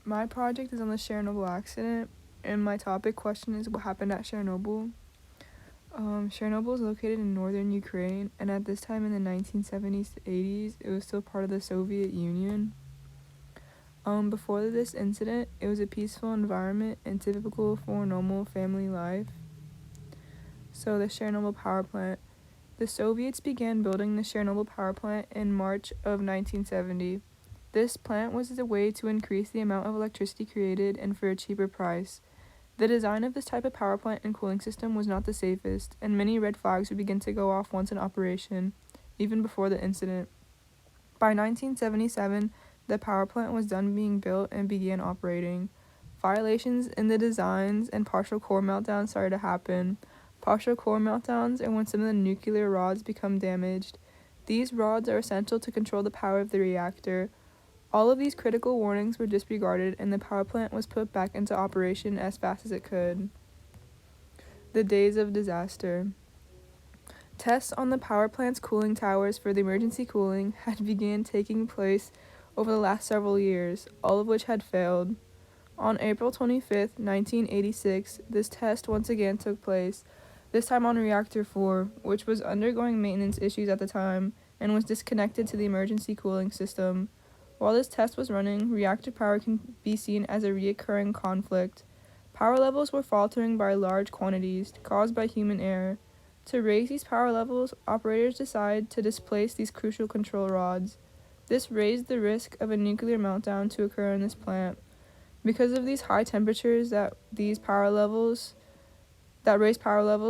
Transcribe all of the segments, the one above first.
My project is on the Chernobyl accident, and my topic question is what happened at Chernobyl. Chernobyl is located in northern Ukraine, and at this time in the 1970s to 80s, it was still part of the Soviet Union. Before this incident, it was a peaceful environment and typical for normal family life. So, the Chernobyl power plant. The Soviets began building the Chernobyl power plant in March of 1970. This plant was a way to increase the amount of electricity created and for a cheaper price. The design of this type of power plant and cooling system was not the safest, and many red flags would begin to go off once in operation, even before the incident. By 1977, the power plant was done being built and began operating. Violations in the designs and partial core meltdowns started to happen. Partial core meltdowns are when some of the nuclear rods become damaged. These rods are essential to control the power of the reactor. All of these critical warnings were disregarded, and the power plant was put back into operation as fast as it could. The days of disaster. Tests on the power plant's cooling towers for the emergency cooling had begun taking place over the last several years, all of which had failed. On April 25, 1986, this test once again took place, this time on Reactor 4, which was undergoing maintenance issues at the time and was disconnected to the emergency cooling system. While this test was running, reactor power can be seen as a recurring conflict. Power levels were faltering by large quantities, caused by human error. To raise these power levels, operators decided to displace these crucial control rods. This raised the risk of a nuclear meltdown to occur in this plant. Because of these high temperatures that raised power levels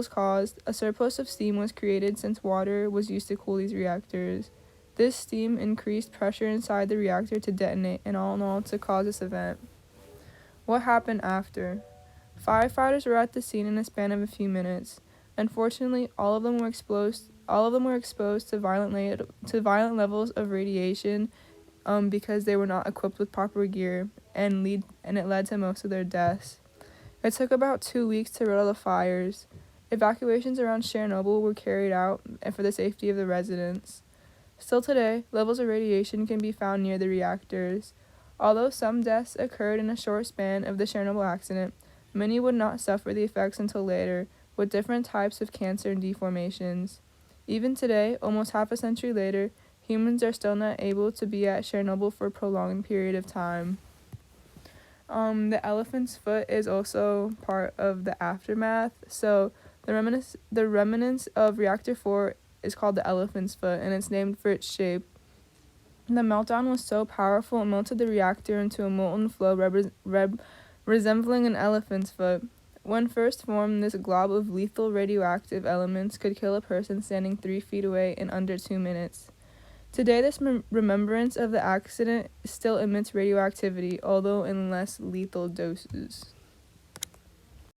caused, a surplus of steam was created since water was used to cool these reactors. This steam increased pressure inside the reactor to detonate and all in all to cause this event. What happened after? Firefighters were at the scene in a span of a few minutes. Unfortunately, all of them were exposed to violent levels of radiation because they were not equipped with proper gear, and it led to most of their deaths. It took about 2 weeks to rid all the fires. Evacuations around Chernobyl were carried out and for the safety of the residents. Still today, levels of radiation can be found near the reactors. Although some deaths occurred in a short span of the Chernobyl accident, many would not suffer the effects until later, with different types of cancer and deformations. Even today, almost half a century later, humans are still not able to be at Chernobyl for a prolonged period of time. The elephant's foot is also part of the aftermath. So the remnants of Reactor 4 is called the elephant's foot, and it's named for its shape. The meltdown was so powerful it melted the reactor into a molten flow resembling an elephant's foot. When first formed, this glob of lethal radioactive elements could kill a person standing 3 feet away in under 2 minutes. Today, this remembrance of the accident still emits radioactivity, although in less lethal doses.